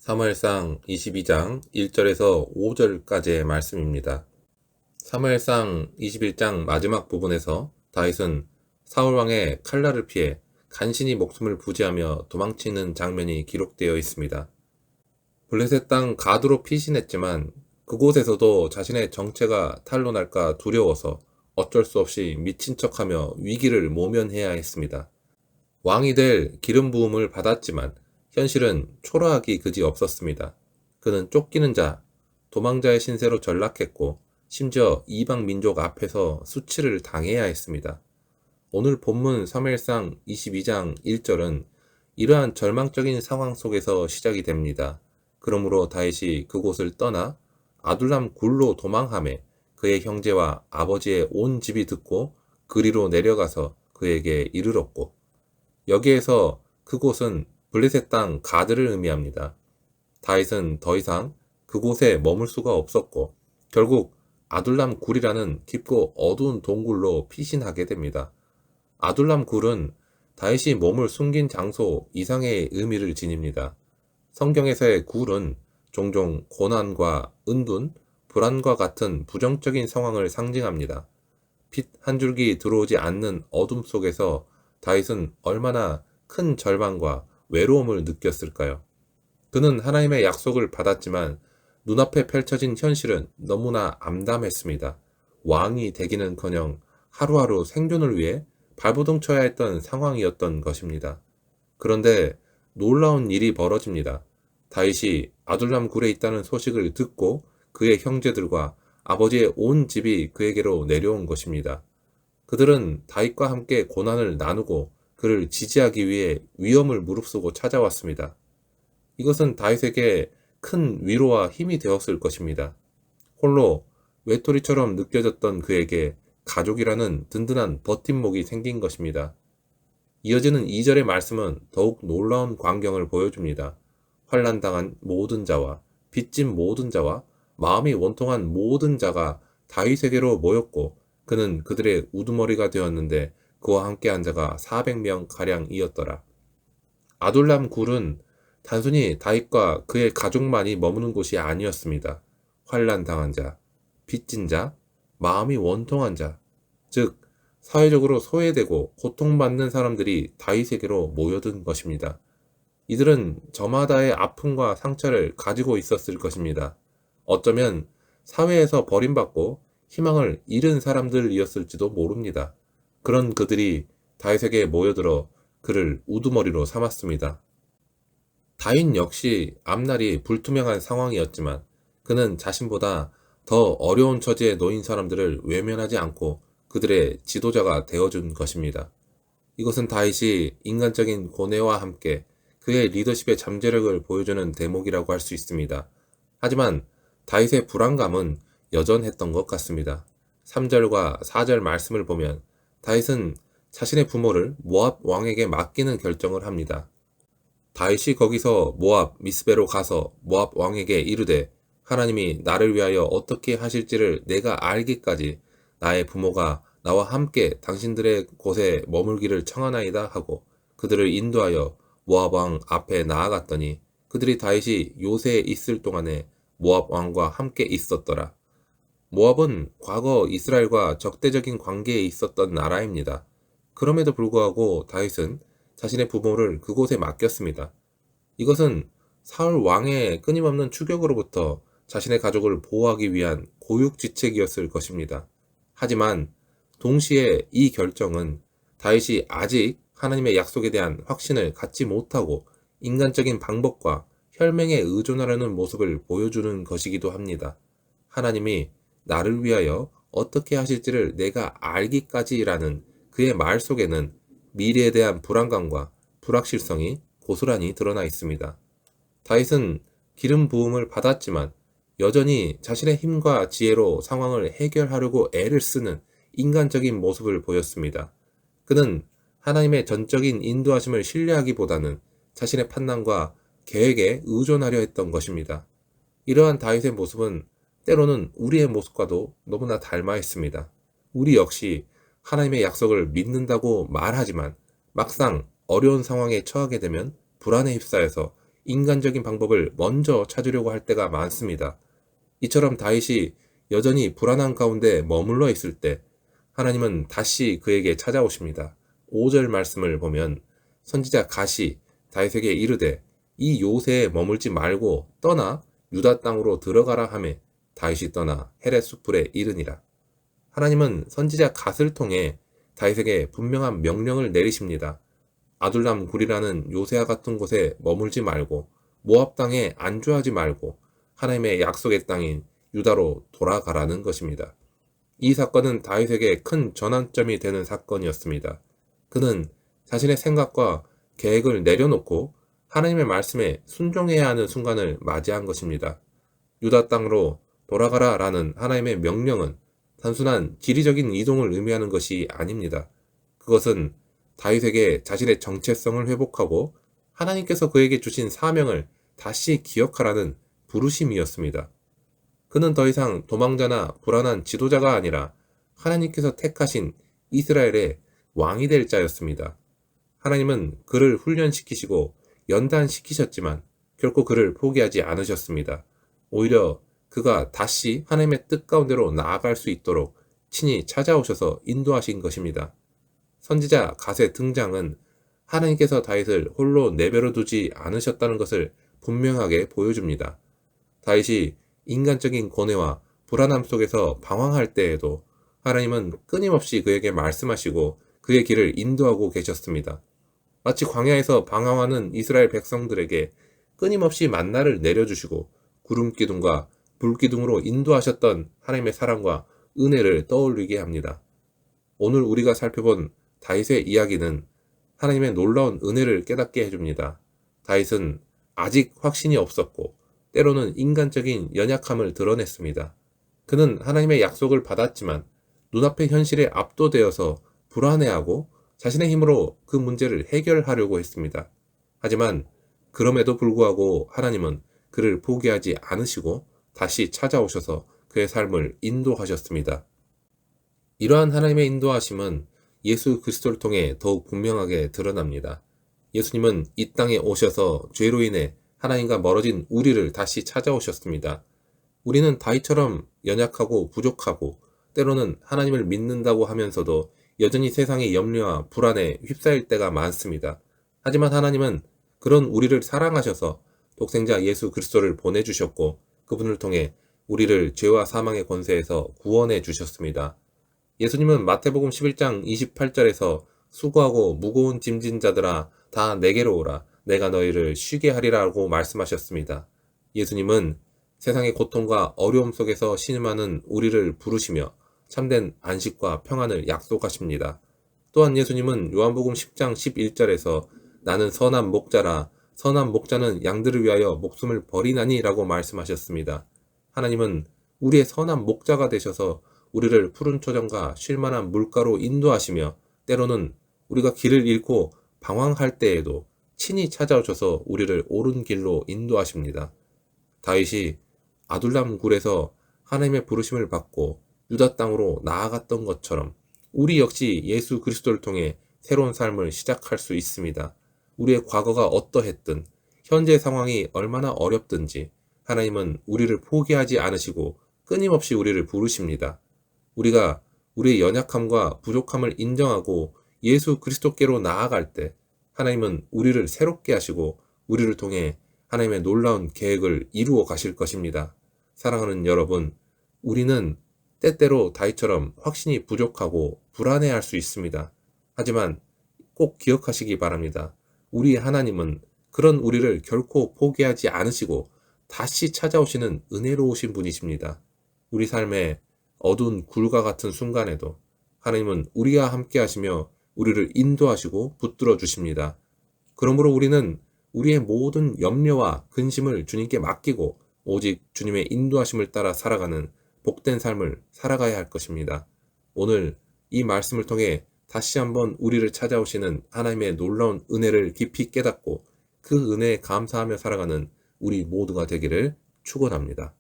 사무엘상 22장 1절에서 5절까지의 말씀입니다. 사무엘상 21장 마지막 부분에서 다윗은 사울왕의 칼날을 피해 간신히 목숨을 부지하며 도망치는 장면이 기록되어 있습니다. 블레셋 땅 가드로 피신했지만 그곳에서도 자신의 정체가 탄로날까 두려워서 어쩔 수 없이 미친 척하며 위기를 모면해야 했습니다. 왕이 될 기름 부음을 받았지만 현실은 초라하기 그지 없었습니다. 그는 쫓기는 자, 도망자의 신세로 전락했고 심지어 이방 민족 앞에서 수치를 당해야 했습니다. 오늘 본문 사무엘상 22장 1절은 이러한 절망적인 상황 속에서 시작이 됩니다. 그러므로 다윗이 그곳을 떠나 아둘람 굴로 도망하매 그의 형제와 아버지의 온 집이 듣고 그리로 내려가서 그에게 이르렀고, 여기에서 그곳은 블레셋 땅 가드를 의미합니다. 다윗은 더 이상 그곳에 머물 수가 없었고 결국 아둘람 굴이라는 깊고 어두운 동굴로 피신하게 됩니다. 아둘람 굴은 다윗이 몸을 숨긴 장소 이상의 의미를 지닙니다. 성경에서의 굴은 종종 고난과 은둔, 불안과 같은 부정적인 상황을 상징합니다. 빛 한 줄기 들어오지 않는 어둠 속에서 다윗은 얼마나 큰 절망과 외로움을 느꼈을까요? 그는 하나님의 약속을 받았지만 눈앞에 펼쳐진 현실은 너무나 암담했습니다. 왕이 되기는커녕 하루하루 생존을 위해 발버둥 쳐야 했던 상황이었던 것입니다. 그런데 놀라운 일이 벌어집니다. 다윗이 아둘람 굴에 있다는 소식을 듣고 그의 형제들과 아버지의 온 집이 그에게로 내려온 것입니다. 그들은 다윗과 함께 고난을 나누고 그를 지지하기 위해 위험을 무릅쓰고 찾아왔습니다. 이것은 다윗에게 큰 위로와 힘이 되었을 것입니다. 홀로 외톨이처럼 느껴졌던 그에게 가족이라는 든든한 버팀목이 생긴 것입니다. 이어지는 2절의 말씀은 더욱 놀라운 광경을 보여줍니다. 환난당한 모든 자와 빚진 모든 자와 마음이 원통한 모든 자가 다윗에게로 모였고 그는 그들의 우두머리가 되었는데 그와 함께한 자가 400명 가량이었더라. 아둘람 굴은 단순히 다윗과 그의 가족만이 머무는 곳이 아니었습니다. 환난 당한 자, 빚진 자, 마음이 원통한 자, 즉 사회적으로 소외되고 고통받는 사람들이 다윗에게로 모여든 것입니다. 이들은 저마다의 아픔과 상처를 가지고 있었을 것입니다. 어쩌면 사회에서 버림받고 희망을 잃은 사람들이었을지도 모릅니다. 그런 그들이 다윗에게 모여들어 그를 우두머리로 삼았습니다. 다윗 역시 앞날이 불투명한 상황이었지만 그는 자신보다 더 어려운 처지에 놓인 사람들을 외면하지 않고 그들의 지도자가 되어준 것입니다. 이것은 다윗이 인간적인 고뇌와 함께 그의 리더십의 잠재력을 보여주는 대목이라고 할 수 있습니다. 하지만 다윗의 불안감은 여전했던 것 같습니다. 3절과 4절 말씀을 보면 다윗은 자신의 부모를 모압 왕에게 맡기는 결정을 합니다. 다윗이 거기서 모압 미스베로 가서 모압 왕에게 이르되 하나님이 나를 위하여 어떻게 하실지를 내가 알기까지 나의 부모가 나와 함께 당신들의 곳에 머물기를 청하나이다 하고 그들을 인도하여 모압 왕 앞에 나아갔더니 그들이 다윗이 요새에 있을 동안에 모압 왕과 함께 있었더라. 모압은 과거 이스라엘과 적대적인 관계에 있었던 나라입니다. 그럼에도 불구하고 다윗은 자신의 부모를 그곳에 맡겼습니다. 이것은 사울 왕의 끊임없는 추격으로부터 자신의 가족을 보호하기 위한 고육지책이었을 것입니다. 하지만 동시에 이 결정은 다윗이 아직 하나님의 약속에 대한 확신을 갖지 못하고 인간적인 방법과 혈맹에 의존하려는 모습을 보여주는 것이기도 합니다. 하나님이 나를 위하여 어떻게 하실지를 내가 알기까지라는 그의 말 속에는 미래에 대한 불안감과 불확실성이 고스란히 드러나 있습니다. 다윗은 기름 부음을 받았지만 여전히 자신의 힘과 지혜로 상황을 해결하려고 애를 쓰는 인간적인 모습을 보였습니다. 그는 하나님의 전적인 인도하심을 신뢰하기보다는 자신의 판단과 계획에 의존하려 했던 것입니다. 이러한 다윗의 모습은 때로는 우리의 모습과도 너무나 닮아 있습니다. 우리 역시 하나님의 약속을 믿는다고 말하지만 막상 어려운 상황에 처하게 되면 불안에 휩싸여서 인간적인 방법을 먼저 찾으려고 할 때가 많습니다. 이처럼 다윗이 여전히 불안한 가운데 머물러 있을 때 하나님은 다시 그에게 찾아오십니다. 5절 말씀을 보면 선지자 갓이 다윗에게 이르되 이 요새에 머물지 말고 떠나 유다 땅으로 들어가라 하매 다윗이 떠나 헤렛 수풀에 이르니라. 하나님은 선지자 갓을 통해 다윗에게 분명한 명령을 내리십니다. 아둘람 굴이라는 요새와 같은 곳에 머물지 말고 모압 땅에 안주하지 말고 하나님의 약속의 땅인 유다로 돌아가라는 것입니다. 이 사건은 다윗에게 큰 전환점이 되는 사건이었습니다. 그는 자신의 생각과 계획을 내려놓고 하나님의 말씀에 순종해야 하는 순간을 맞이한 것입니다. 유다 땅으로 돌아가라 라는 하나님의 명령은 단순한 지리적인 이동을 의미하는 것이 아닙니다. 그것은 다윗에게 자신의 정체성을 회복하고 하나님께서 그에게 주신 사명을 다시 기억하라는 부르심이었습니다. 그는 더 이상 도망자나 불안한 지도자가 아니라 하나님께서 택하신 이스라엘의 왕이 될 자였습니다. 하나님은 그를 훈련시키시고 연단시키셨지만 결코 그를 포기하지 않으셨습니다. 오히려 그가 다시 하나님의 뜻 가운데로 나아갈 수 있도록 친히 찾아오셔서 인도하신 것입니다. 선지자 갓의 등장은 하나님께서 다윗을 홀로 내버려 두지 않으셨다는 것을 분명하게 보여줍니다. 다윗이 인간적인 고뇌와 불안함 속에서 방황할 때에도 하나님은 끊임없이 그에게 말씀하시고 그의 길을 인도하고 계셨습니다. 마치 광야에서 방황하는 이스라엘 백성들에게 끊임없이 만나를 내려주시고 구름기둥과 불기둥으로 인도하셨던 하나님의 사랑과 은혜를 떠올리게 합니다. 오늘 우리가 살펴본 다윗의 이야기는 하나님의 놀라운 은혜를 깨닫게 해줍니다. 다윗은 아직 확신이 없었고 때로는 인간적인 연약함을 드러냈습니다. 그는 하나님의 약속을 받았지만 눈앞의 현실에 압도되어서 불안해하고 자신의 힘으로 그 문제를 해결하려고 했습니다. 하지만 그럼에도 불구하고 하나님은 그를 포기하지 않으시고 다시 찾아오셔서 그의 삶을 인도하셨습니다. 이러한 하나님의 인도하심은 예수 그리스도를 통해 더욱 분명하게 드러납니다. 예수님은 이 땅에 오셔서 죄로 인해 하나님과 멀어진 우리를 다시 찾아오셨습니다. 우리는 다윗처럼 연약하고 부족하고 때로는 하나님을 믿는다고 하면서도 여전히 세상의 염려와 불안에 휩싸일 때가 많습니다. 하지만 하나님은 그런 우리를 사랑하셔서 독생자 예수 그리스도를 보내주셨고 그분을 통해 우리를 죄와 사망의 권세에서 구원해 주셨습니다. 예수님은 마태복음 11장 28절에서 수고하고 무거운 짐진 자들아 다 내게로 오라 내가 너희를 쉬게 하리라고 말씀하셨습니다. 예수님은 세상의 고통과 어려움 속에서 신음하는 우리를 부르시며 참된 안식과 평안을 약속하십니다. 또한 예수님은 요한복음 10장 11절에서 나는 선한 목자라 선한 목자는 양들을 위하여 목숨을 버리나니 라고 말씀하셨습니다. 하나님은 우리의 선한 목자가 되셔서 우리를 푸른 초정과 쉴만한 물가로 인도하시며 때로는 우리가 길을 잃고 방황할 때에도 친히 찾아오셔서 우리를 옳은 길로 인도하십니다. 다윗이 아둘람 굴에서 하나님의 부르심을 받고 유다 땅으로 나아갔던 것처럼 우리 역시 예수 그리스도를 통해 새로운 삶을 시작할 수 있습니다. 우리의 과거가 어떠했든 현재 상황이 얼마나 어렵든지 하나님은 우리를 포기하지 않으시고 끊임없이 우리를 부르십니다. 우리가 우리의 연약함과 부족함을 인정하고 예수 그리스도께로 나아갈 때 하나님은 우리를 새롭게 하시고 우리를 통해 하나님의 놀라운 계획을 이루어 가실 것입니다. 사랑하는 여러분, 우리는 때때로 다윗처럼 확신이 부족하고 불안해할 수 있습니다. 하지만 꼭 기억하시기 바랍니다. 우리 하나님은 그런 우리를 결코 포기하지 않으시고 다시 찾아오시는 은혜로우신 분이십니다. 우리 삶의 어두운 굴과 같은 순간에도 하나님은 우리와 함께 하시며 우리를 인도하시고 붙들어 주십니다. 그러므로 우리는 우리의 모든 염려와 근심을 주님께 맡기고 오직 주님의 인도하심을 따라 살아가는 복된 삶을 살아가야 할 것입니다. 오늘 이 말씀을 통해 다시 한번 우리를 찾아오시는 하나님의 놀라운 은혜를 깊이 깨닫고 그 은혜에 감사하며 살아가는 우리 모두가 되기를 축원합니다.